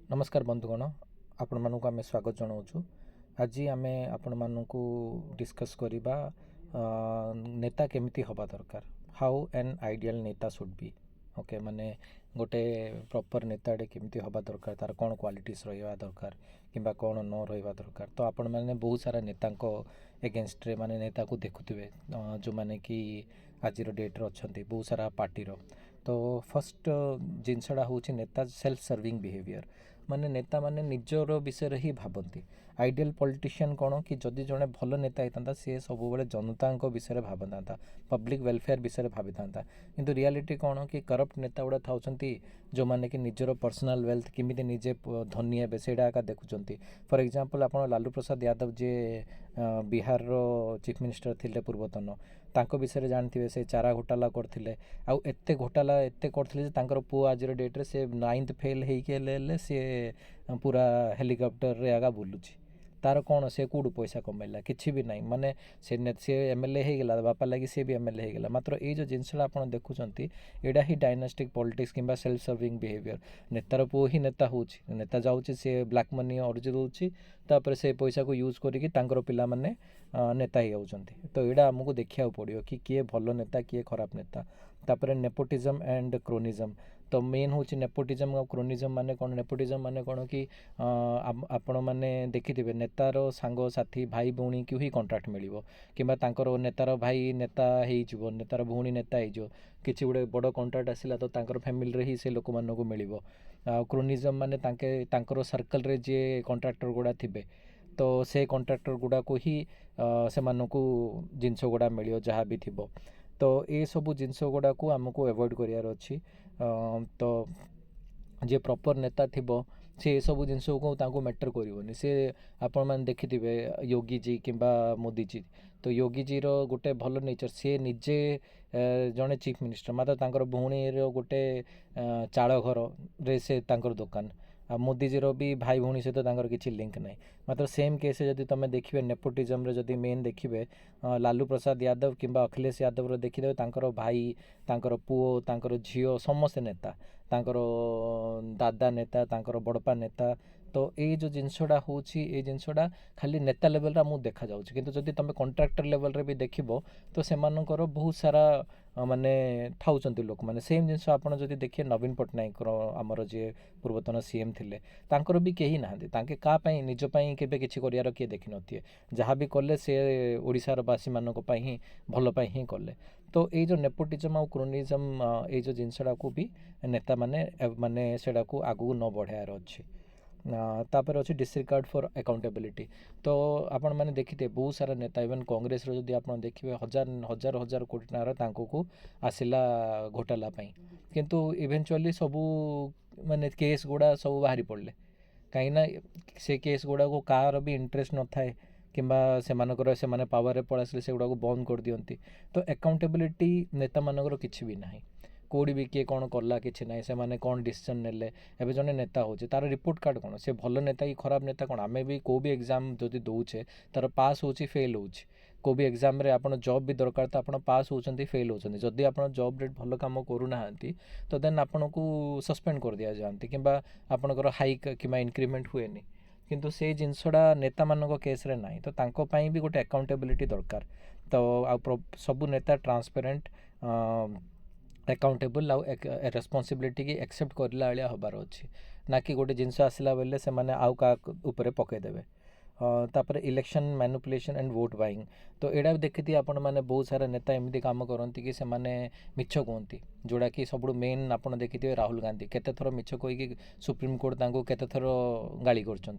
नमस्कार बंधुगण आपण मानक आम स्वागत जनावु। आज आम आपण मानक डिस्कस करवा नेता केमिति हवा दरकार, हाउ एन आइडियल नेता शुड बी। ओके माने गोटे प्रॉपर नेताटे केमिति हवा दरकार, तार कौन क्वालिटीज रहा दरकार किंबा कौन न रहा दरकार। तो आपण मैंने बहुत सारा नेता एगेन्स्ट रे माने नेता को देखुवे जो माने कि आज डेट्रे अच्छा बहुत सारा पार्टीर। तो फर्स्ट जिनसटा हूँ नेता सेल्फ सर्विंग बिहेवियर, माने नेता माने निजर विषय ही भावती। आइडियल पॉलिटिशियन कौन कि जदि जड़े भल नेता होता सी सब जनता विषय भावता, पब्लिक वेलफेयर विषय भावी था। किंतु रियलिटी कौन कि करप्ट नेता गुड़ा था जो मैंने कि निजर पर्सनाल वेल्थ किमिति निजे धनी हे से देखुं। फॉर एग्जांपल आप लालू प्रसाद यादव जे बिहार रो चीफ मिनिस्टर थिले पूर्वतन, तांको विषय जानते से चारा घोटाला करते आउ एते घोटाला एते करते पुओ आज डेट्रे से 9th फेल होके सी पूरा हेलिकॉप्टर रे आगा बुलूची। तार कौन से कौटू पैसा कमेला कि भी ना, माने से एमएलए हो गला बापा लगी सी भी एमएलए हो गला। मात्र ये जो जिनसा आप देखुं एडा ही डायनास्टिक पॉलिटिक्स किंबा सेल्फ सर्विंग बिहेवियर। नेतार पुओ ही नेता हो, नेता जाऊँगी सी ब्लैक मनी अर्जी दूसरी, तापर से पैसा को यूज करी पिला माने नेता ही होती। तो यहाँ आमको देखा पड़ो कि किए भल नेता किए खराब नेता। तापर नेपोटिज्म एंड क्रोनिज्म। तो मेन हूँ नेपोटिज्म और क्रोनिज्म माने कौन। नेपोटिज्म माने कौन कि आपण मैंने देखिथे नेतार सांग साथी भाई भौणी की ही कंट्राक्ट मिल कि नेतार भाई नेता हो, नेतार भौणी नेता हो, किसी गोटे बड़ कंट्राक्ट आसला तो फैमिली रे ही से लोक मानक मिल। क्रोनिज्म माने तांकर सर्कल रे जे कंट्राक्टर गुड़ा थे तो से कंट्राक्टर गुड़ा को ही से मानकू जिनस गुड़ा मिल जहाँ भी थी। तो ये सब जिनस गुड़ा को आमको एवॉइड करार अच्छी। तो जे प्रॉपर नेता थी से सब जिनस को मैटर कर सी आपण मैंने देखिथे योगी जी किंबा मोदी जी। तो योगी जी रो गोटे भल नेचर, सी निजे जड़े चीफ मिनिस्टर मात्र तांकर भौणी गोटे चाल घर रे से तांकर दुकान। आ मोदी जी रो भी भाई भौणी सहित किसी लिंक ना। मात्र सेम केस जब तुम देखिए नेपोटिज्म रे जदि मेन देखिए लालू प्रसाद यादव किंबा अखिलेश यादव देखिदे तांकर भाई तांकर पुओ तांकर झील समस्ते नेता, तांकर दादा नेता तांकर बड़पा नेता। तो ये जो जिनसटा हूँ ये जिनसटा खाली नेता लेवल रा मुझे देखा जाऊँ, किंतु जदि तुम कंट्राक्टर लेवल रे भी देखिबो तो सेमानकर बहुत सारा माने थाउचंती लोक माने सेम जिनस आपड़ जदि देखिए नवीन पट्टनायक आमर जे पूर्वतन सीएम थिले तांकर भी कहीं ना तांके का पई निज पई केबे किछि करियार किए देखि नथिए। जहाँ भी कले से ओडिशार बासी मानक पई ही भल पई ही कले। तो ये जो नेपोटिज्म और क्रोनिज्म ये जो जिनसटा को भी नेता माने माने सेडा को आगु न बढ़ार अच्छी। तापर अच्छे डिसरिगार्ड फॉर अकाउंटेबिलिटी। तो आपण मैंने देखिए बहुत सारा नेता इवन कांग्रेस रो जदि आप देखिए हजार हजार हजार कोटी टकर को आसला घोटाला पाई, किंतु इवेंचुअली सबू माने केस गुड़ा सब बाहरी पड़े कहीं से केस गुड़ा को कार भी इंटरेस्ट न थाए किंबा से पावर पड़ा से गुड़ा को बंद कर दियंती। तो अकाउंटेबिलिटी नेता मानकर किसी भी ना, कौड़ी भी किए कौन कला कि ना से माने कौन डिसीजन नेले। एवं जड़े नेता हो तार रिपोर्ट कार्ड कौन, से भल नेता कि खराब नेता कौन। आम भी कौ भी एग्जाम जदि दौचे तार पास हो फेल हो, को भी एग्जाम रे आपन जॉब भी दरकार तो आप पास होती फेल होती। जदि आप जॉब रे भल कम करूना तो देन आपन को सस्पेंड कर दिया जाती कि आपंकर हाइक कि इंक्रीमेंट हुए। किंतु से जिनसटा नेता मान केस रे ना, तो तांको पाई भी गोटे अकाउंटेबिलिटी दरकार। तो सबू नेता ट्रांसपेरेंट अकाउंटेबल आउ रेस्पॉन्सिबिलिटी की एक्सेप्ट करला भाया हबार अच्छी ना कि गोटे जिनस आसला बेले से माने आउ का ऊपर पकईदेवे। तापर election manipulation and vote buying. तो यहाँ देखी आपण मैंने बहुत सारा नेता एमती काम करती कि मिछ कहती, जोड़ा कि सब मेन आप देखिए राहुल गांधी केते थर मिछ कहीकि सुप्रीम कोर्ट केते थर गाली कर।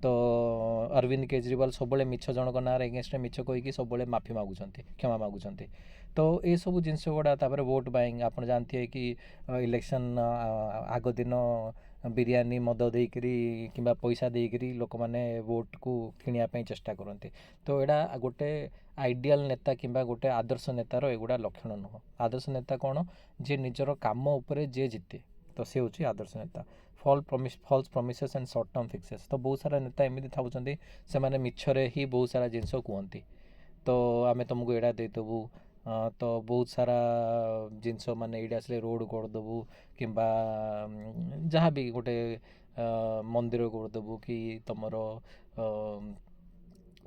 तो अरविंद केजरीवाल सब मिछ जनक ना एगेन्स्ट मिछ कहीकि सब माफी मागुंट क्षमा मागुंट। तो ये सब जिनस गुड़ा वोट बाइंग आप जानते हैं कि इलेक्शन आग दिन बिरियानी मद देकरी कि पैसा देकरी लोक मैंने वोट को किणापी चेष्टा करते। तो यहाँ गोटे आइडियल नेता कि गोटे आदर्श नेतार एगुड़ा लक्षण नुह। आदर्श नेता कौन, जे निजर काम उपर जे जिते तो सी हूँ आदर्श नेता। False promises and short term fixes. तो बहुत सारा नेता एमती था से मिछरे ही बहुत सारा जिनस कहती। तो आम तुमको यहाँ देदेबू तो बहुत सारा जिनस माने ये आसले रोड करदेबू कि जहाँ भी गोटे ମନ୍ଦିର କରିଦେବୁ କି ତୁମର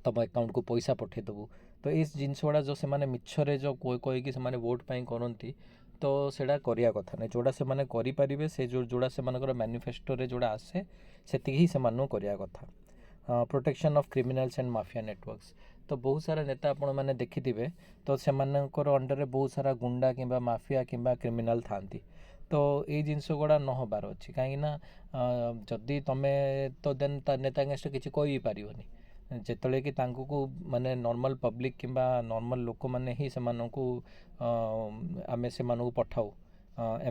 ତୁମ ଆକାଉଣ୍ଟକୁ ପଇସା ପଠାଇଦେବୁ। ତ ଏଇ ଜିନିଷ ଗୁଡ଼ା ଯେଉଁ ସେମାନେ ମିଛରେ ଯେଉଁ କହିକି ସେମାନେ ଭୋଟ୍ ପାଇଁ କରନ୍ତି, ତ ସେଇଟା କରିବା କଥା ନାହିଁ। ଯେଉଁଟା ସେମାନେ କରିପାରିବେ, ସେ ଯେଉଁଟା ସେମାନଙ୍କର ମ୍ୟାନିଫେଷ୍ଟୋରେ ଯେଉଁଟା ଆସେ, ସେତିକି ହିଁ ସେମାନଙ୍କୁ କରିବା କଥା। Protection of criminals and mafia networks. ତ ବହୁତ ସାରା ନେତା ଆପଣମାନେ ଦେଖିଥିବେ, ତ ସେମାନଙ୍କର ଅଣ୍ଡରରେ ବହୁତ ସାରା ଗୁଣ୍ଡା କିମ୍ବା ମାଫିଆ କିମ୍ବା କ୍ରିମିନାଲ୍ ଥାଆନ୍ତି। ତ ଏଇ ଜିନିଷ ଗୁଡ଼ା ନ ହେବାର ଅଛି, କାହିଁକିନା ଯଦି ତୁମେ ତ ଦେନ୍ ତା ନେତା ଏଗେନ୍ଷ୍ଟ କିଛି କହିପାରିବନି। ଯେତେବେଳେ କି ତାଙ୍କୁ ମାନେ ନର୍ମାଲ ପବ୍ଲିକ୍ କିମ୍ବା ନର୍ମାଲ ଲୋକମାନେ ହିଁ ସେମାନଙ୍କୁ ଆମେ ସେମାନଙ୍କୁ ପଠାଉ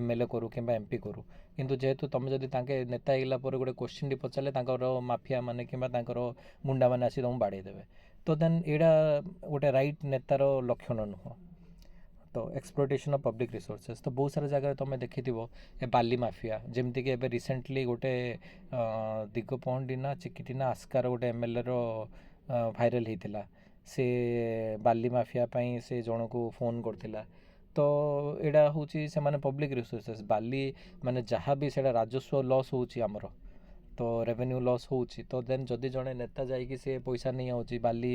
MLA କରୁ କିମ୍ବା MP କରୁ। କିନ୍ତୁ ଯେହେତୁ ତୁମେ ଯଦି ତାଙ୍କେ ନେତା ହେଇଗଲା ପରେ ଗୋଟେ କ୍ୱେଶ୍ଚିନ୍ଟି ପଚାରିଲେ, ତାଙ୍କର ମାଫିଆ ମାନେ କିମ୍ବା ତାଙ୍କର ଗୁଣ୍ଡାମାନେ ଆସି ତୁମକୁ ବାଡ଼େଇ ଦେବେ। ତ ଦେନ୍ ଏଇଟା ଗୋଟେ ରାଇଟ୍ ନେତାର ଲକ୍ଷଣ ନୁହଁ। ତ ଏକ୍ସପ୍ଲୋଇଟେସନ୍ ଅଫ୍ ପବ୍ଲିକ୍ ରିସୋର୍ସେସ୍, ତ ବହୁତ ସାରା ଜାଗାରେ ତୁମେ ଦେଖିଥିବ ଏ ବାଲି ମାଫିଆ, ଯେମିତିକି ଏବେ ରିସେଣ୍ଟଲି ଗୋଟେ ଦିଗପହଣ୍ଡି ନା ଚିକିଟି ନା ଆସ୍କାର ଗୋଟେ MLAର ଭାଇରାଲ୍ ହେଇଥିଲା। ସେ ବାଲି ମାଫିଆ ପାଇଁ ସେ ଜଣକୁ ଫୋନ୍ କରିଥିଲା। ତ ଏଇଟା ହେଉଛି ସେମାନେ ପବ୍ଲିକ୍ ରିସୋର୍ସେସ୍। ବାଲି ମାନେ ଯାହା ବି ସେଇଟା ରାଜସ୍ୱ ଲସ୍ ହେଉଛି ଆମର, ତ ରେଭେନ୍ୟୁ ଲସ୍ ହେଉଛି। ତ ଦେନ୍ ଯଦି ଜଣେ ନେତା ଯାଇକି ସେ ପଇସା ନେଇଯାଉଛି ବାଲି,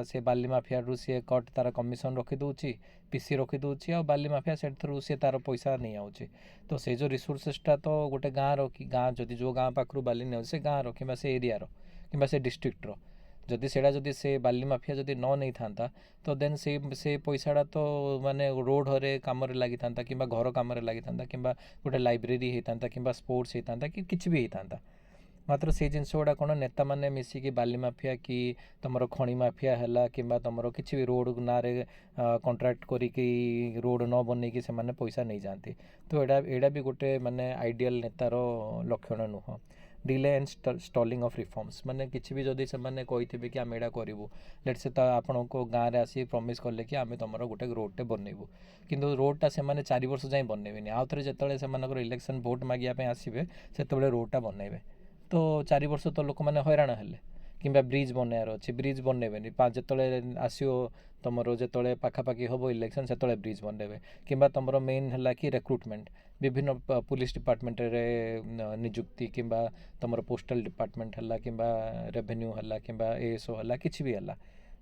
ସେ ବାଲି ମାଫିଆରୁ ସିଏ କଟ୍ ତା'ର କମିଶନ୍ ରଖିଦେଉଛି, PC ରଖିଦେଉଛି, ଆଉ ବାଲି ମାଫିଆ ସେଥିରୁ ସେ ତା'ର ପଇସା ନେଇଯାଉଛି। ତ ସେ ଯେଉଁ ରିସୋର୍ସେସ୍ଟା ତ ଗୋଟେ ଗାଁର କି ଗାଁ ଯଦି ଯେଉଁ ଗାଁ ପାଖରୁ ବାଲି ନେଉଛି, ସେ ଗାଁର କିମ୍ବା ସେ ଏରିଆର କିମ୍ବା ସେ ଡିଷ୍ଟ୍ରିକ୍ଟର, ଯଦି ସେ ବାଲି ମାଫିଆ ଯଦି ନ ନେଇଥାନ୍ତା, ତ ଦେନ୍ ସେ ପଇସାଟା ତ ମାନେ ରୋଡ଼ରେ କାମରେ ଲାଗିଥାନ୍ତା କିମ୍ବା ଘର କାମରେ ଲାଗିଥାନ୍ତା କିମ୍ବା ଗୋଟେ ଲାଇବ୍ରେରୀ ହେଇଥାନ୍ତା କିମ୍ବା ସ୍ପୋର୍ଟସ୍ ହେଇଥାନ୍ତା କି କିଛି ବି ହେଇଥାନ୍ତା। ମାତ୍ର ସେଇ ଜିନିଷ ଗୁଡ଼ା କ'ଣ, ନେତାମାନେ ମିଶିକି ବାଲି ମାଫିଆ କି ତୁମର ଖଣି ମାଫିଆ ହେଲା କିମ୍ବା ତୁମର କିଛି ବି ରୋଡ଼ ନାଁରେ କଣ୍ଟ୍ରାକ୍ଟ କରିକି ରୋଡ଼ ନ ବନେଇକି ସେମାନେ ପଇସା ନେଇଯାଆନ୍ତି। ତ ଏଇଟା ବି ଗୋଟେ ମାନେ ଆଇଡ଼ିଆଲ୍ ନେତାର ଲକ୍ଷଣ ନୁହଁ। Delay and Sterling of reforms, ମାନେ କିଛି ବି ଯଦି ସେମାନେ କହିଥିବେ କି ଆମେ ଏଇଟା କରିବୁ, ଲେଟ୍ସ ସେ ତ ଆପଣଙ୍କ ଗାଁରେ ଆସି ପ୍ରମିସ୍ କଲେ କି ଆମେ ତୁମର ଗୋଟେ ରୋଡ଼ଟେ ବନେଇବୁ, କିନ୍ତୁ ରୋଡ଼ଟା ସେମାନେ 4 ବର୍ଷ ଯାଏଁ ବନେଇବେନି। ଆଉ ଥରେ ଯେତେବେଳେ ସେମାନଙ୍କର ଇଲେକ୍ସନ୍ ଭୋଟ୍ ମାଗିବା ପାଇଁ ଆସିବେ, ସେତେବେଳେ ରୋଡ଼ଟା ବନେଇବେ। ତ 4 ବର୍ଷ ତ ଲୋକମାନେ ହଇରାଣ ହେଲେ। କିମ୍ବା ବ୍ରିଜ୍ ବନେଇବାର ଅଛି, ବ୍ରିଜ୍ ବନେଇବେନି, ଯେତେବେଳେ ଆସିବ ତୁମର ଯେତେବେଳେ ପାଖାପାଖି ହେବ ଇଲେକ୍ସନ୍, ସେତେବେଳେ ବ୍ରିଜ୍ ବନେଇବେ। କିମ୍ବା ତୁମର ମେନ୍ ହେଲା କି ରିକ୍ରୁଟମେଣ୍ଟ, ବିଭିନ୍ନ ପୁଲିସ୍ ଡିପାର୍ଟମେଣ୍ଟରେ ନିଯୁକ୍ତି, କିମ୍ବା ତୁମର ପୋଷ୍ଟାଲ୍ ଡିପାର୍ଟମେଣ୍ଟ ହେଲା କିମ୍ବା ରେଭେନ୍ୟୁ ହେଲା କିମ୍ବା ASO ହେଲା, କିଛି ବି ହେଲା,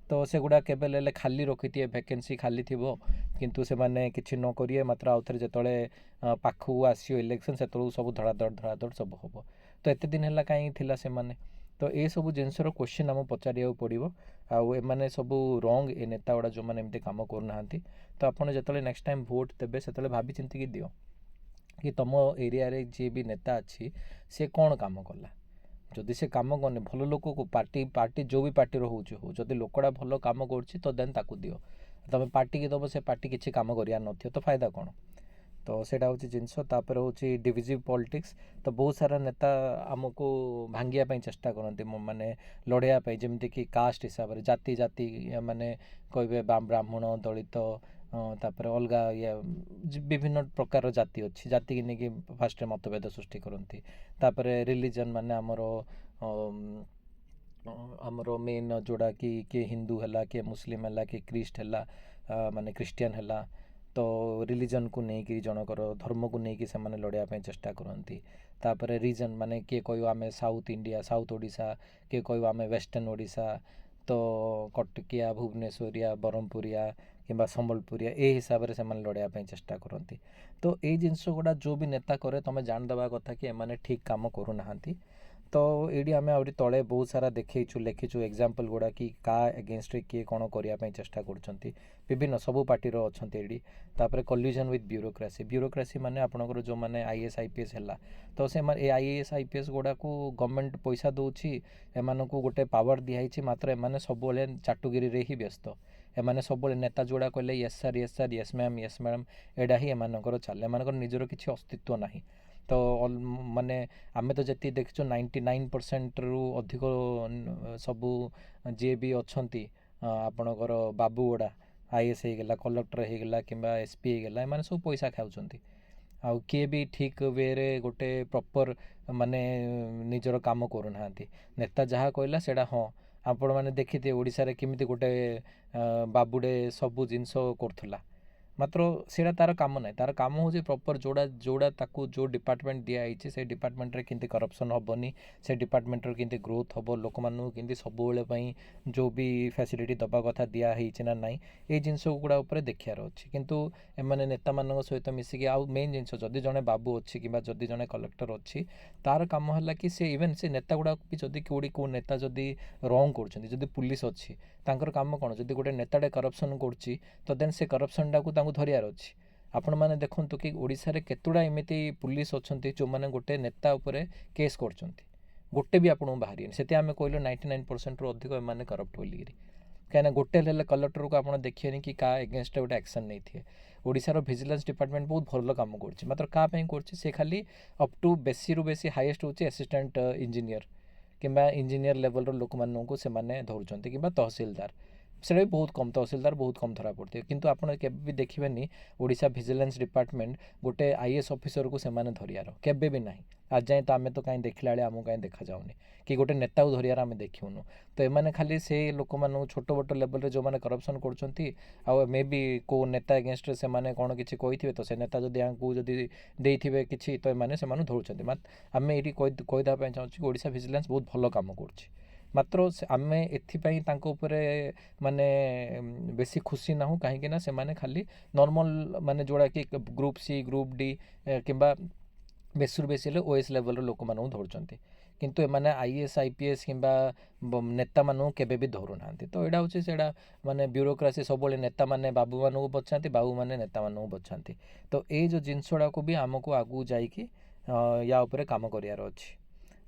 ତ ସେଗୁଡ଼ା କେବେ ହେଲେ ଖାଲି ରଖିଥିବେ, ଭ୍ୟାକେନ୍ସି ଖାଲି ଥିବ, କିନ୍ତୁ ସେମାନେ କିଛି ନ କରିବେ। ମାତ୍ର ଆଉ ଥରେ ଯେତେବେଳେ ପାଖକୁ ଆସିବ ଇଲେକ୍ସନ୍, ସେତେବେଳକୁ ସବୁ ଧଡ଼ାଧଡ଼ ସବୁ ହେବ। ତ ଏତେ ଦିନ ହେଲା କାହିଁକି ଥିଲା ସେମାନେ? ତ ଏସବୁ ଜିନିଷର କ୍ୱେଶ୍ଚିନ୍ ଆମକୁ ପଚାରିବାକୁ ପଡ଼ିବ। ଆଉ ଏମାନେ ସବୁ ରଙ୍ଗ, ଏ ନେତା ଗୁଡ଼ା ଯେଉଁମାନେ ଏମିତି କାମ କରୁନାହାନ୍ତି। ତ ଆପଣ ଯେତେବେଳେ ନେକ୍ସଟ ଟାଇମ୍ ଭୋଟ୍ ଦେବେ, ସେତେବେଳେ ଭାବି ଚିନ୍ତିକି ଦିଅ କି ତୁମ ଏରିଆରେ ଯିଏ ବି ନେତା ଅଛି, ସେ କ'ଣ କାମ କଲା। ଯଦି ସେ କାମ କରୁନି, ଭଲ ଲୋକକୁ ପାର୍ଟି ଯେଉଁ ବି ପାର୍ଟିର ହେଉଛି ହଉ, ଯଦି ଲୋକଟା ଭଲ କାମ କରୁଛି ତ ଦେନ୍ ତାକୁ ଦିଅ। ତୁମେ ପାର୍ଟିକି ଦେବ, ସେ ପାର୍ଟି କିଛି କାମ କରିବାର ନଥିବ, ତ ଫାଇଦା କ'ଣ? ତ ସେଇଟା ହେଉଛି ଜିନିଷ। ତାପରେ ହେଉଛି ଡିଭିଜିଭ୍ ପଲିଟିକ୍ସ। ତ ବହୁତ ସାରା ନେତା ଆମକୁ ଭାଙ୍ଗିବା ପାଇଁ ଚେଷ୍ଟା କରନ୍ତି, ମାନେ ଲଢ଼େଇବା ପାଇଁ, ଯେମିତିକି କାଷ୍ଟ ହିସାବରେ ଜାତି ମାନେ କହିବେ ବ୍ରାହ୍ମଣ, ଦଳିତ, ତାପରେ ଅଲଗା ବିଭିନ୍ନ ପ୍ରକାର ଜାତି ଅଛି, ଜାତିକି ନେଇକି ଫାଷ୍ଟରେ ମତଭେଦ ସୃଷ୍ଟି କରନ୍ତି। ତାପରେ ରିଲିଜନ୍, ମାନେ ଆମର ମେନ୍ ଯେଉଁଟା କି କିଏ ହିନ୍ଦୁ ହେଲା, କିଏ ମୁସଲିମ୍ ହେଲା, କିଏ ଖ୍ରୀଷ୍ଟ ହେଲା, ମାନେ ଖ୍ରୀଷ୍ଟିଆନ୍ ହେଲା। ତ ରିଲିଜନ୍କୁ ନେଇକି, ଜଣଙ୍କର ଧର୍ମକୁ ନେଇକି ସେମାନେ ଲଢ଼ିବା ପାଇଁ ଚେଷ୍ଟା କରନ୍ତି। ତାପରେ ରିଜନ୍, ମାନେ କିଏ କହିବ ଆମେ ସାଉଥ୍ ଇଣ୍ଡିଆ, ସାଉଥ୍ ଓଡ଼ିଶା, କିଏ କହିବ ଆମେ ୱେଷ୍ଟର୍ଣ୍ଣ ଓଡ଼ିଶା, ତ କଟକିଆ, ଭୁବନେଶ୍ୱରିଆ, ବ୍ରହ୍ମପୁରିଆ କିମ୍ବା ସମ୍ବଲପୁରିଆ, ଏହି ହିସାବରେ ସେମାନେ ଲଢ଼ିବା ପାଇଁ ଚେଷ୍ଟା କରନ୍ତି। ତ ଏଇ ଜିନିଷ ଗୁଡ଼ା ଯେଉଁ ବି ନେତା କରେ, ତୁମେ ଜାଣିଦେବା କଥା କି ଏମାନେ ଠିକ୍ କାମ କରୁନାହାନ୍ତି। ତ ଏଇଠି ଆମେ ଆହୁରି ତଳେ ବହୁତ ସାରା ଲେଖିଛୁ ଏକ୍ଜାମ୍ପଲ୍ ଗୁଡ଼ା, କି କାହା ଏଗେନ୍ଷ୍ଟରେ କିଏ କ'ଣ କରିବା ପାଇଁ ଚେଷ୍ଟା କରୁଛନ୍ତି। ବିଭିନ୍ନ ସବୁ ପାର୍ଟିର ଅଛନ୍ତି ଏଇଠି। ତାପରେ କଲ୍ୟୁଜନ୍ ୱିଥ୍ ବ୍ୟୁରୋକ୍ରାସି, ମାନେ ଆପଣଙ୍କର ଯେଉଁମାନେ IAS IPS ହେଲା, ତ ସେମାନେ ଏ IAS IPS ଗୁଡ଼ାକୁ ଗଭର୍ଣ୍ଣମେଣ୍ଟ ପଇସା ଦେଉଛି, ଏମାନଙ୍କୁ ଗୋଟେ ପାୱାର ଦିଆହେଇଛି, ମାତ୍ର ଏମାନେ ସବୁବେଳେ ଚାଟୁଗିରିରେ ହିଁ ବ୍ୟସ୍ତ। ଏମାନେ ସବୁବେଳେ ନେତା ଯୋଉଡ଼ା କହିଲେ Yes sir, Yes sir, Yes ma'am, Yes madam, ଏଇଟା ହିଁ ଏମାନଙ୍କର ଚାଲେ। ଏମାନଙ୍କର ନିଜର କିଛି ଅସ୍ତିତ୍ୱ ନାହିଁ। ତ ମାନେ ଆମେ ତ ଯେତିକି ଦେଖିଛୁ 99%ରୁ ଅଧିକ ସବୁ ଯିଏ ବି ଅଛନ୍ତି, ଆପଣଙ୍କର ବାବୁ ଗୁଡ଼ା, IAS ହେଇଗଲା, କଲେକ୍ଟର ହେଇଗଲା କିମ୍ବା SP ହେଇଗଲା, ଏମାନେ ସବୁ ପଇସା ଖାଉଛନ୍ତି। ଆଉ କିଏ ବି ଠିକ୍ ୱେରେ ଗୋଟେ ପ୍ରପର୍ ମାନେ ନିଜର କାମ କରୁନାହାନ୍ତି। ନେତା ଯାହା କହିଲା ସେଇଟା ହଁ। ଆପଣମାନେ ଦେଖିଥିବେ ଓଡ଼ିଶାରେ କେମିତି ଗୋଟେ ବାବୁଡ଼େ ସବୁ ଜିନିଷ କରୁଥିଲା, ମାତ୍ର ସେଇଟା ତା'ର କାମ ନାହିଁ। ତା'ର କାମ ହେଉଛି ପ୍ରପର୍ ଯେଉଁଟା ତାକୁ ଯେଉଁ ଡିପାର୍ଟମେଣ୍ଟ ଦିଆହେଇଛି ସେ ଡିପାର୍ଟମେଣ୍ଟରେ କେମିତି କରପ୍ସନ୍ ହେବନି, ସେ ଡିପାର୍ଟମେଣ୍ଟର କେମିତି ଗ୍ରୋଥ୍ ହେବ, ଲୋକମାନଙ୍କୁ କେମିତି ସବୁବେଳେ ପାଇଁ ଯେଉଁ ବି ଫ୍ୟାସିଲିଟି ଦେବା କଥା ଦିଆହେଇଛି ନା ନାହିଁ, ଏଇ ଜିନିଷ ଗୁଡ଼ା ଉପରେ ଦେଖିବାର ଅଛି। କିନ୍ତୁ ଏମାନେ ନେତାମାନଙ୍କ ସହିତ ମିଶିକି, ଆଉ ମେନ୍ ଜିନିଷ, ଯଦି ଜଣେ ବାବୁ ଅଛି କିମ୍ବା ଯଦି ଜଣେ କଲେକ୍ଟର ଅଛି, ତା'ର କାମ ହେଲା କି ସେ ଇଭେନ୍ ସେ ନେତା ଗୁଡ଼ାକ ବି ଯଦି କେଉଁ ନେତା ଯଦି ରଙ୍ଗ କରୁଛନ୍ତି, ଯଦି ପୁଲିସ୍ ଅଛି, ତାଙ୍କର କାମ କ'ଣ, ଯଦି ଗୋଟେ ନେତାଟେ କରପ୍ସନ୍ କରୁଛି ତ ଦେନ୍ ସେ କରପ୍ସନ୍ଟାକୁ ତାଙ୍କୁ ଧରିବାର ଅଛି। ଆପଣମାନେ ଦେଖନ୍ତୁ କି ଓଡ଼ିଶାରେ କେତେଟା ଏମିତି ପୁଲିସ୍ ଅଛନ୍ତି ଯେଉଁମାନେ ଗୋଟେ ନେତା ଉପରେ କେସ୍ କରୁଛନ୍ତି, ଗୋଟେ ବି ଆପଣଙ୍କୁ ବାହାରିନି। ସେଥିପାଇଁ ଆମେ କହିଲୁ 99%ରୁ ଅଧିକ ଏମାନେ କରପ୍ଟ ବୋଲିକିରି। କାହିଁକିନା ଗୋଟେ ହେଲେ କଲେକ୍ଟରକୁ ଆପଣ ଦେଖିବେନି କି କାହା ଏଗେନଷ୍ଟରେ ଗୋଟେ ଆକ୍ସନ୍ ନେଇଥିବେ। ଓଡ଼ିଶାର ଭିଜିଲାନ୍ସ ଡିପାର୍ଟମେଣ୍ଟ ବହୁତ ଭଲ କାମ କରୁଛି, ମାତ୍ର କାହା ପାଇଁ କରୁଛି, ସେ ଖାଲି ଅପ୍ ଟୁ ବେଶୀରୁ ବେଶୀ ହାଇଏଷ୍ଟ ହେଉଛି ଆସିଷ୍ଟାଣ୍ଟ ଇଞ୍ଜିନିୟର କିମ୍ବା ଇଞ୍ଜିନିୟର ଲେଭଲର ଲୋକମାନଙ୍କୁ ସେମାନେ ଧରୁଛନ୍ତି, କିମ୍ବା ତହସିଲଦାର। ସେଇଟା ବି ବହୁତ କମ୍, ତହସିଲଦାର ବହୁତ କମ୍ ଧରା ପଡ଼ିଥିବେ। କିନ୍ତୁ ଆପଣ କେବେ ବି ଦେଖିବେନି ଓଡ଼ିଶା ଭିଜିଲାନ୍ସ ଡିପାର୍ଟମେଣ୍ଟ ଗୋଟେ IAS ଅଫିସରକୁ ସେମାନେ ଧରିବାର, କେବେ ବି ନାହିଁ। ଆଜି ଯାଏଁ ତ ଆମେ ତ କାହିଁ ଦେଖିଲା ବେଳେ ଆମକୁ କାହିଁ ଦେଖାଯାଉନି, କି ଗୋଟେ ନେତାକୁ ଧରିବାର ଆମେ ଦେଖିବୁନୁ। ତ ଏମାନେ ଖାଲି ସେଇ ଲୋକମାନଙ୍କୁ ଛୋଟ ବଟ ଲେଭଲରେ ଯେଉଁମାନେ କରପ୍ସନ୍ କରୁଛନ୍ତି, ଆଉ ମେ ବି କେଉଁ ନେତା ଏଗେନଷ୍ଟରେ ସେମାନେ କ'ଣ କିଛି କହିଥିବେ, ତ ସେ ନେତା ଯଦି ୟାଙ୍କୁ ଯଦି ଦେଇଥିବେ କିଛି, ତ ଏମାନେ ସେମାନଙ୍କୁ ଧରୁଛନ୍ତି। ଆମେ ଏଇଠି କହିଦେବା ପାଇଁ ଚାହୁଁଛୁ କି ଓଡ଼ିଶା ଭିଜିଲାନ୍ସ ବହୁତ ଭଲ କାମ କରୁଛି। ମାତ୍ର ଆମେ ଏଥିପାଇଁ ତାଙ୍କ ଉପରେ ମାନେ ବେଶୀ ଖୁସି ନାହୁଁ, କାହିଁକିନା ସେମାନେ ଖାଲି ନର୍ମାଲ୍ ମାନେ ଯେଉଁଟାକି ଗ୍ରୁପ୍ C, ଗ୍ରୁପ୍ D କିମ୍ବା ବେଶୀରୁ ବେଶୀ ହେଲେ OS ଲେଭଲର ଲୋକମାନଙ୍କୁ ଧରୁଛନ୍ତି। କିନ୍ତୁ ଏମାନେ IAS IPS କିମ୍ବା ନେତାମାନଙ୍କୁ କେବେ ବି ଧରୁନାହାନ୍ତି। ତ ଏଇଟା ହେଉଛି ସେଇଟା ମାନେ ବ୍ୟୁରୋକ୍ରାସି, ସବୁବେଳେ ନେତାମାନେ ବାବୁମାନଙ୍କୁ ବଚାନ୍ତି, ବାବୁମାନେ ନେତାମାନଙ୍କୁ ବଚାନ୍ତି। ତ ଏଇ ଯେଉଁ ଜିନିଷଟାକୁ ବି ଆମକୁ ଆଗକୁ ଯାଇକି ୟା ଉପରେ କାମ କରିବାର ଅଛି।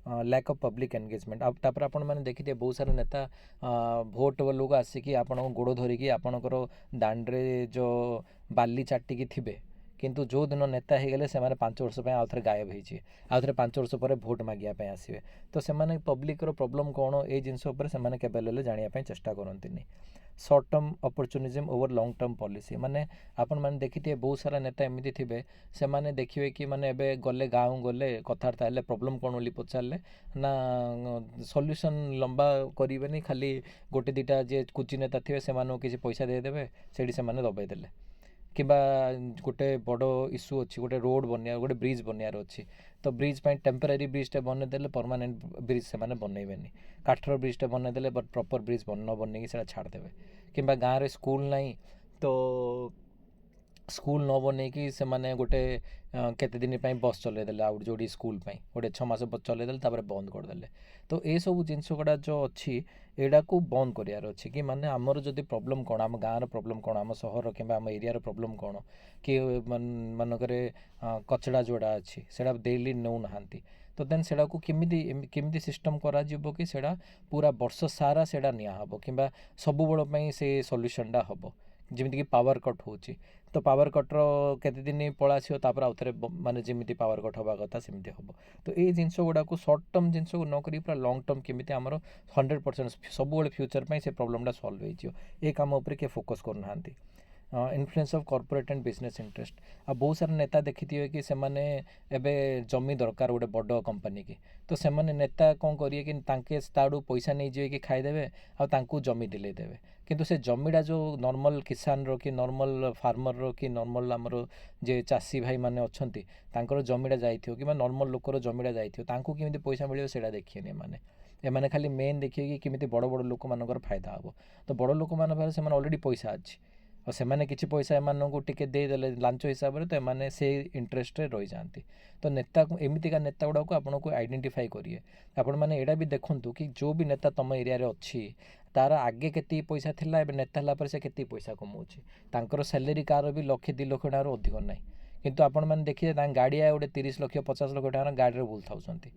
Lack of public engagement. ଆଉ ତାପରେ ଆପଣମାନେ ଦେଖିଥିବେ ବହୁତ ସାରା ନେତା ଭୋଟ୍ ବେଳକୁ ଆସିକି ଆପଣଙ୍କ ଗୋଡ଼ ଧରିକି ଆପଣଙ୍କର ଦାଣ୍ଡରେ ଯେଉଁ ବାଲି ଚାଟିକି ଥିବେ, କିନ୍ତୁ ଯେଉଁ ଦିନ ନେତା ହେଇଗଲେ ସେମାନେ 5 ବର୍ଷ ପାଇଁ ଆଉଥରେ ଗାୟବ ହେଇଯିବେ, ଆଉଥରେ 5 ବର୍ଷ ପରେ ଭୋଟ୍ ମାଗିବା ପାଇଁ ଆସିବେ। ତ ସେମାନେ ପବ୍ଲିକର ପ୍ରୋବ୍ଲେମ୍ କ'ଣ, ଏଇ ଜିନିଷ ଉପରେ ସେମାନେ କେବେ ହେଲେ ଜାଣିବା ପାଇଁ ଚେଷ୍ଟା କରନ୍ତିନି। Short term opportunism over long term policy. ମାନେ ଆପଣମାନେ ଦେଖିଥିବେ ବହୁତ ସାରା ନେତା ଏମିତି ଥିବେ, ସେମାନେ ଦେଖିବେ କି ମାନେ ଏବେ ଗଲେ ଗାଁକୁ ଗଲେ କଥାବାର୍ତ୍ତା ହେଲେ ପ୍ରୋବ୍ଲେମ୍ କ'ଣ ବୋଲି ପଚାରିଲେ ନା ସଲ୍ୟୁସନ୍ ଲମ୍ବା କରିବେନି, ଖାଲି ଗୋଟେ ଦୁଇଟା ଯିଏ କୁଚି ନେତା ଥିବେ ସେମାନଙ୍କୁ କିଛି ପଇସା ଦେଇଦେବେ, ସେଇଠି ସେମାନେ ଦବାଇ ଦେଲେ। କିମ୍ବା ଗୋଟେ ବଡ଼ ଇସ୍ୟୁ ଅଛି, ଗୋଟେ ରୋଡ଼ ବନେଇବା, ଗୋଟେ ବ୍ରିଜ୍ ବନେଇବାର ଅଛି, ତ ବ୍ରିଜ୍ ପାଇଁ ଟେମ୍ପରାରୀ ବ୍ରିଜ୍ଟେ ବନେଇଦେଲେ, ପର୍ମାନେଣ୍ଟ ବ୍ରିଜ୍ ସେମାନେ ବନେଇବେନି। କାଠର ବ୍ରିଜ୍ଟେ ବନେଇଦେଲେ ବଟ୍ ପ୍ରପର୍ ବ୍ରିଜ୍ ନ ବନେଇକି ସେଇଟା ଛାଡ଼ିଦେବେ। କିମ୍ବା ଗାଁରେ ସ୍କୁଲ୍ ନାହିଁ, ତ ସ୍କୁଲ୍ ନ ବନେଇକି ସେମାନେ ଗୋଟେ କେତେ ଦିନ ପାଇଁ ବସ୍ ଚଲେଇଦେଲେ, ଆଉ ଯେଉଁଠି ସ୍କୁଲ୍ ପାଇଁ ଗୋଟେ 6 ମାସ ଚଲେଇଦେଲେ, ତାପରେ ବନ୍ଦ କରିଦେଲେ। ତ ଏସବୁ ଜିନିଷ ଗୁଡ଼ା ଯେଉଁ ଅଛି, ଏଇଟାକୁ ବନ୍ଦ କରିବାର ଅଛି। କି ମାନେ ଆମର ଯଦି ପ୍ରୋବ୍ଲେମ୍ କ'ଣ, ଆମ ଗାଁର ପ୍ରୋବ୍ଲେମ୍ କ'ଣ, ଆମ ସହର କିମ୍ବା ଆମ ଏରିଆର ପ୍ରୋବ୍ଲେମ୍ କ'ଣ, କି ମାନଙ୍କରେ କଚଡ଼ା ଯେଉଁଟା ଅଛି ସେଇଟା ଡେଲି ନେଉନାହାନ୍ତି, ତ ଦେନ୍ ସେଇଟାକୁ କେମିତି ସିଷ୍ଟମ୍ କରାଯିବ କି ସେଇଟା ପୁରା ବର୍ଷ ସାରା ସେଇଟା ନିଆହେବ, କିମ୍ବା ସବୁବେଳ ପାଇଁ ସେ ସଲ୍ୟୁସନ୍ଟା ହେବ। ଯେମିତିକି ପାୱାର କଟ୍ ହେଉଛି, ତ ପାୱାର କଟ୍ର କେତେ ଦିନ ପଳାଇଆସିବ, ତାପରେ ଆଉଥରେ ମାନେ ଯେମିତି ପାୱାର କଟ୍ ହେବା କଥା ସେମିତି ହେବ। ତ ଏଇ ଜିନିଷ ଗୁଡ଼ାକୁ ସର୍ଟ ଟର୍ମ ଜିନିଷକୁ ନ କରି ପୁରା ଲଙ୍ଗ୍ ଟର୍ମ କେମିତି ଆମର 100% ସବୁବେଳେ ଫ୍ୟୁଚର୍ ପାଇଁ ସେ ପ୍ରୋବ୍ଲେମ୍ଟା ସଲ୍ଭ ହେଇଯିବ, ଏ କାମ ଉପରେ କିଏ ଫୋକସ୍ କରୁନାହାନ୍ତି। Influence of corporate and business interest. ଆଉ ବହୁତ ସାରା ନେତା ଦେଖିଥିବେ କି ସେମାନେ ଏବେ ଜମି ଦରକାର ଗୋଟେ ବଡ଼ କମ୍ପାନୀକି, ତ ସେମାନେ ନେତା କ'ଣ କରିବେ କି ତାଙ୍କେ ତାଠୁ ପଇସା ନେଇଯିବେ କି ଖାଇଦେବେ, ଆଉ ତାଙ୍କୁ ଜମି ଦିଲେଇ ଦେବେ। କିନ୍ତୁ ସେ ଜମିଟା ଯେଉଁ ନର୍ମାଲ୍ କିସାନର କି ନର୍ମାଲ୍ ଫାର୍ମରର କି ନର୍ମାଲ୍ ଆମର ଯେ ଚାଷୀ ଭାଇମାନେ ଅଛନ୍ତି, ତାଙ୍କର ଜମିଟା ଯାଇଥିବ, କିମ୍ବା ନର୍ମାଲ୍ ଲୋକର ଜମିଟା ଯାଇଥିବ, ତାଙ୍କୁ କେମିତି ପଇସା ମିଳିବ ସେଇଟା ଦେଖିବେନି ଏମାନେ ଖାଲି ମେନ୍ ଦେଖିବେ କି କେମିତି ବଡ଼ ବଡ଼ ଲୋକମାନଙ୍କର ଫାଇଦା ହେବ। ତ ବଡ଼ ଲୋକମାନଙ୍କ ପାଖରେ ସେମାନେ ଅଲରେଡ଼ି ପଇସା ଅଛି, ଆଉ ସେମାନେ କିଛି ପଇସା ଏମାନଙ୍କୁ ଟିକେ ଦେଇଦେଲେ ଲାଞ୍ଚ ହିସାବରେ, ତ ଏମାନେ ସେଇ ଇଣ୍ଟରେଷ୍ଟରେ ରହିଯାଆନ୍ତି। ତ ନେତାକୁ ଏମିତିକା ନେତା ଗୁଡ଼ାକୁ ଆପଣଙ୍କୁ ଆଇଡେଣ୍ଟିଫାଇ କରିବେ। ଆପଣମାନେ ଏଇଟା ବି ଦେଖନ୍ତୁ କି ଯେଉଁ ବି ନେତା ତୁମ ଏରିଆରେ ଅଛି, ତା'ର ଆଗେ କେତିକି ପଇସା ଥିଲା, ଏବେ ନେତା ହେଲା ପରେ ସେ କେତିକି ପଇସା କମାଉଛି। ତାଙ୍କର ସ୍ୟାଲେରୀ କାହାର ବି 1,00,000 2 ଲକ୍ଷ ଟଙ୍କାରୁ ଅଧିକ ନାହିଁ, କିନ୍ତୁ ଆପଣମାନେ ଦେଖିବେ ତାଙ୍କ ଗାଡ଼ିଆ ଗୋଟେ 30 ଲକ୍ଷ 50 ଲକ୍ଷ ଟଙ୍କାର ଗାଡ଼ିରେ ବୁଲୁଥାଉଛନ୍ତି।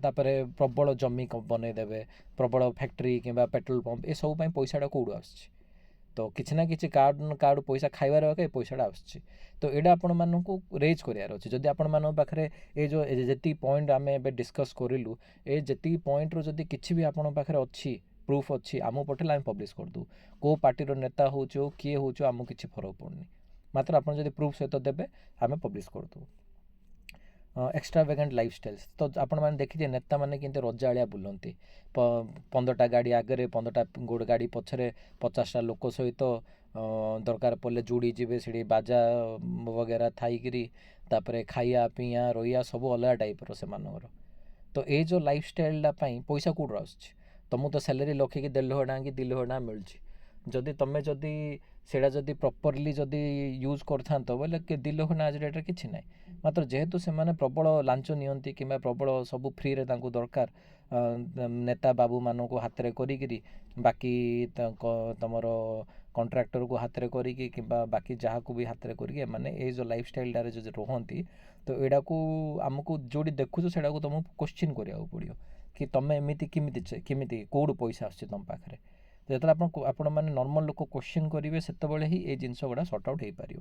ତାପରେ ପ୍ରବଳ ଜମି ବନେଇଦେବେ, ପ୍ରବଳ ଫ୍ୟାକ୍ଟ୍ରି କିମ୍ବା ପେଟ୍ରୋଲ ପମ୍ପ, ଏସବୁ ପାଇଁ ପଇସାଟା କେଉଁଠୁ ଆସୁଛି? ତ କିଛି ନା କିଛି କାର୍ଡ଼ୁ ପଇସା ଖାଇବାର ଏ ପଇସାଟା ଆସୁଛି। ତ ଏଇଟା ଆପଣମାନଙ୍କୁ ରେଜ୍ କରିବାର ଅଛି। ଯଦି ଆପଣମାନଙ୍କ ପାଖରେ ଏ ଯେଉଁ ଯେତିକି ପଏଣ୍ଟ ଆମେ ଏବେ ଡିସ୍କସ୍ କରିଲୁ, ଏ ଯେତିକି ପଏଣ୍ଟରୁ ଯଦି କିଛି ବି ଆପଣଙ୍କ ପାଖରେ ଅଛି, ପ୍ରୁଫ୍ ଅଛି, ଆମକୁ ପଠାଇଲେ ଆମେ ପବ୍ଲିଶ୍ କରିଦେବୁ। କେଉଁ ପାର୍ଟିର ନେତା ହେଉଛୁ, କିଏ ହେଉଛୁ, ଆମକୁ କିଛି ଫରକ ପଡ଼ୁନି, ମାତ୍ର ଆପଣ ଯଦି ପ୍ରୁଫ୍ ସହିତ ଦେବେ ଆମେ ପବ୍ଲିଶ୍ କରିଦେବୁ। ଏକ୍ସଟ୍ରାଭେଗାଣ୍ଟ ଲାଇଫଷ୍ଟାଇଲ୍ସ। ତ ଆପଣମାନେ ଦେଖିଥିବେ ନେତାମାନେ କେମିତି ରଜାଳିଆ ବୁଲନ୍ତି, 15ଟା ଗାଡ଼ି ଆଗରେ, 15ଟା ଗାଡ଼ି ପଛରେ, 50ଟା ଲୋକ ସହିତ ଦରକାର ପଡ଼ିଲେ ଯୋଡ଼ି ଯିବେ ସେଠି ବାଜା ବଗେରା ଥାଇକିରି ତାପରେ ଖାଇବା ପିଇବା ରହିବା ସବୁ ଅଲଗା ଟାଇପ୍ର ସେମାନଙ୍କର। ତ ଏଇ ଯେଉଁ ଲାଇଫଷ୍ଟାଇଲଟା ପାଇଁ ପଇସା କେଉଁଠୁ ଆସୁଛି? ତୁମକୁ ତ ସାଲେରୀ ଲକ୍ଷେ କି 1.5 ଟଙ୍କା କି 2 ଲକ୍ଷ ଟଙ୍କା ମିଳୁଛି। ଯଦି ତୁମେ ସେଇଟା ଯଦି ପ୍ରପରଲି ଯଦି ୟୁଜ୍ କରିଥାନ୍ତ ବୋଇଲେ 2 ଲକ୍ଷ ଟଙ୍କା ଆଜି ଡେଟ୍ରେ କିଛି ନାହିଁ। ମାତ୍ର ଯେହେତୁ ସେମାନେ ପ୍ରବଳ ଲାଞ୍ଚ ନିଅନ୍ତି କିମ୍ବା ପ୍ରବଳ ସବୁ ଫ୍ରିରେ ତାଙ୍କୁ ଦରକାର ନେତା ବାବୁମାନଙ୍କୁ ହାତରେ କରିକିରି ବାକି ତୁମର କଣ୍ଟ୍ରାକ୍ଟରକୁ ହାତରେ କରିକି କିମ୍ବା ବାକି ଯାହାକୁ ବି ହାତରେ କରିକି ଏମାନେ ଏଇ ଯେଉଁ ଲାଇଫଷ୍ଟାଇଲଟାରେ ଯଦି ରୁହନ୍ତି ତ ଏଇଟାକୁ ଆମକୁ ଯେଉଁଠି ଦେଖୁଛୁ ସେଇଟାକୁ ତୁମକୁ କୋଶ୍ଚିନ୍ କରିବାକୁ ପଡ଼ିବ କି ତୁମେ ଏମିତି କେମିତି କେଉଁଠୁ ପଇସା ଆସୁଛି ତୁମ ପାଖରେ। ଯେତେବେଳେ ଆପଣମାନେ ନର୍ମାଲ ଲୋକ କୋଶ୍ଚିନ୍ କରିବେ ସେତେବେଳେ ହିଁ ଏଇ ଜିନିଷ ଗୁଡ଼ା ସର୍ଟ ଆଉଟ୍ ହେଇପାରିବ।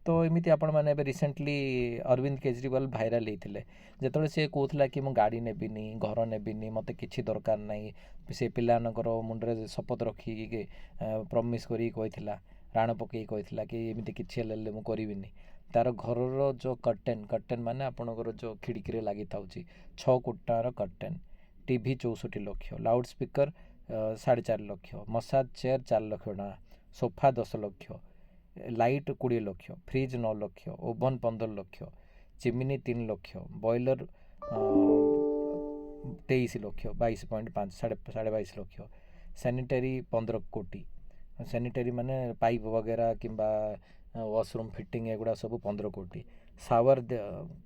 ତ ଏମିତି ଆପଣମାନେ ଏବେ ରିସେଣ୍ଟଲି ଅରବିନ୍ଦ କେଜରିୱାଲ ଭାଇରାଲ ହେଇଥିଲେ ଯେତେବେଳେ ସେ କହୁଥିଲା କି ମୁଁ ଗାଡ଼ି ନେବିନି, ଘର ନେବିନି, ମୋତେ କିଛି ଦରକାର ନାହିଁ। ସେ ପିଲାମାନଙ୍କର ମୁଣ୍ଡରେ ଶପଥ ରଖିକି ପ୍ରମିସ୍ କରିକି କହିଥିଲା, ରାଣ ପକାଇକି କହିଥିଲା କି ଏମିତି କିଛି ହେଲେ ମୁଁ କରିବିନି। ତା'ର ଘରର ଯେଉଁ କର୍ଟେନ୍ ମାନେ ଆପଣଙ୍କର ଯେଉଁ ଖିଡ଼ିକିରେ ଲାଗିଥାଉଛି 6 କୋଟି ଟଙ୍କାର କର୍ଟେନ୍, ଟିଭି 64 ଲକ୍ଷ, ଲାଉଡ଼ ସ୍ପିକର 4.5 ଲକ୍ଷ, ମସାଜ ଚେୟାର 4 ଲକ୍ଷ ଟଙ୍କା, ସୋଫା 10 ଲକ୍ଷ, ଲାଇଟ୍ 20 ଲକ୍ଷ, ଫ୍ରିଜ୍ 9 ଲକ୍ଷ, ଓଭନ୍ 15 ଲକ୍ଷ, ଚିମିନି 3 ଲକ୍ଷ, ବଏଲର 23 ଲକ୍ଷ, 22.5 22.5 ଲକ୍ଷ, ସାନିଟାରୀ 15 କୋଟି, ସାନିଟାରୀ ମାନେ ପାଇପ୍ ବଗେରା କିମ୍ବା ୱାସରୁମ୍ ଫିଟିଂ ଏଗୁଡ଼ା ସବୁ 15 କୋଟି, ସାୱାର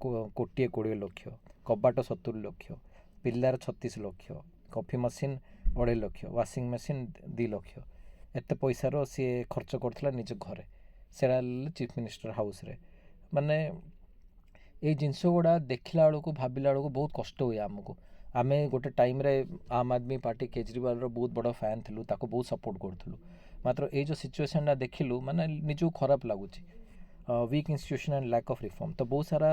1,20 ଲକ୍ଷ, କବାଟ 70 ଲକ୍ଷ, ପିଲାର 36 ଲକ୍ଷ, କଫି ମେସିନ୍ 2.5 ଲକ୍ଷ, ୱାସିଂ ମେସିନ୍ 2 ଲକ୍ଷ। ଏତେ ପଇସାର ସିଏ ଖର୍ଚ୍ଚ କରୁଥିଲା ନିଜ ଘରେ, ସେଇଟା ଚିଫ୍ ମିନିଷ୍ଟର ହାଉସ୍ରେ। ମାନେ ଏଇ ଜିନିଷ ଗୁଡ଼ା ଦେଖିଲା ବେଳକୁ ଭାବିଲା ବେଳକୁ ବହୁତ କଷ୍ଟ ହୁଏ ଆମକୁ। ଆମେ ଗୋଟେ ଟାଇମ୍ରେ ଆମ୍ ଆଦମୀ ପାର୍ଟି କେଜରିୱାଲର ବହୁତ ବଡ଼ ଫ୍ୟାନ୍ ଥିଲୁ, ତାକୁ ବହୁତ ସପୋର୍ଟ କରୁଥିଲୁ। ମାତ୍ର ଏଇ ଯେଉଁ ସିଚୁଏସନ୍ଟା ଦେଖିଲୁ ମାନେ ନିଜକୁ ଖରାପ ଲାଗୁଛି। Weak institution and lack of reform. ତ ବହୁତ ସାରା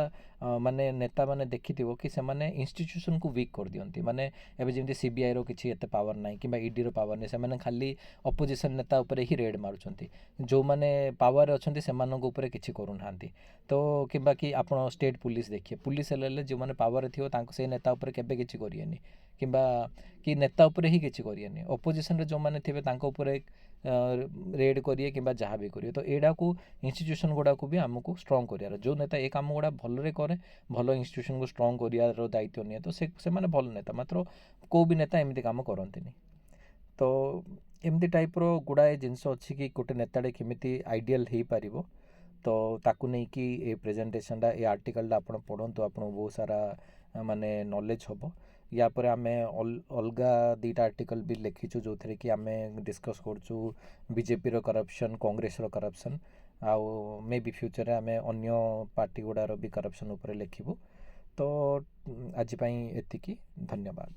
ମାନେ ନେତାମାନେ ଦେଖିଥିବ କି ସେମାନେ ଇନଷ୍ଟିଟ୍ୟୁସନ୍କୁ ୱିକ୍ କରିଦିଅନ୍ତି। ମାନେ ଏବେ ଯେମିତି CBIର କିଛି ଏତେ ପାୱାର ନାହିଁ କିମ୍ବା EDର ପାୱାର ନାହିଁ, ସେମାନେ ଖାଲି ଅପୋଜିସନ୍ ନେତା ଉପରେ ହିଁ ରେଡ୍ ମାରୁଛନ୍ତି। ଯେଉଁମାନେ ପାୱାରରେ ଅଛନ୍ତି ସେମାନଙ୍କ ଉପରେ କିଛି କରୁନାହାନ୍ତି। ତ କିମ୍ବା କି ଆପଣ ଷ୍ଟେଟ୍ ପୁଲିସ୍ ଦେଖିବେ, ପୁଲିସ୍ ହେଲେ ଯେଉଁମାନେ ପାୱାରରେ ଥିବ ତାଙ୍କୁ ସେଇ ନେତା ଉପରେ କେବେ କିଛି କରିବେନି କିମ୍ବା କି ନେତା ଉପରେ ହିଁ କିଛି କରିବେନି। ଅପୋଜିସନ୍ରେ ଯେଉଁମାନେ ଥିବେ ତାଙ୍କ ଉପରେ ରେଡ୍ କରିବେ କିମ୍ବା ଯାହା ବି କରିବେ। ତ ଏଇଟାକୁ ଇନଷ୍ଟିଟ୍ୟୁସନ୍ ଗୁଡ଼ାକୁ ବି ଆମକୁ ଷ୍ଟ୍ରଙ୍ଗ କରିବାର, ଯେଉଁ ନେତା ଏ କାମ ଗୁଡ଼ା ଭଲରେ କରେ, ଭଲ ଇନଷ୍ଟିଟ୍ୟୁସନ୍କୁ ଷ୍ଟ୍ରଙ୍ଗ କରିବାର ଦାୟିତ୍ୱ ନିଏ, ତ ସେମାନେ ଭଲ ନେତା। ମାତ୍ର କେଉଁ ବି ନେତା ଏମିତି କାମ କରନ୍ତିନି। ତ ଏମିତି ଟାଇପ୍ର ଗୁଡ଼ାଏ ଜିନିଷ ଅଛି କି ଗୋଟେ ନେତାଟେ କେମିତି ଆଇଡ଼ିଆଲ୍ ହେଇପାରିବ। ତ ତାକୁ ନେଇକି ଏ ପ୍ରେଜେଣ୍ଟେସନ୍ଟା ଏ ଆର୍ଟିକଲ୍ଟା ଆପଣ ପଢ଼ନ୍ତୁ, ଆପଣଙ୍କୁ ବହୁତ ସାରା ମାନେ ନଲେଜ୍ ହେବ। ୟା ପରେ ଆମେ ଅଲଗା 2ଟା ଆର୍ଟିକଲ୍ ବି ଲେଖିଛୁ ଯେଉଁଥିରେ କି ଆମେ ଡିସ୍କସ୍ କରୁଛୁ BJPର କରପ୍ସନ୍, କଂଗ୍ରେସର କରପ୍ସନ୍, ଆଉ ମେ ବି ଫ୍ୟୁଚର୍ରେ ଆମେ ଅନ୍ୟ ପାର୍ଟି ଗୁଡ଼ାର ବି କରପ୍ସନ୍ ଉପରେ ଲେଖିବୁ। ତ ଆଜି ପାଇଁ ଏତିକି, ଧନ୍ୟବାଦ।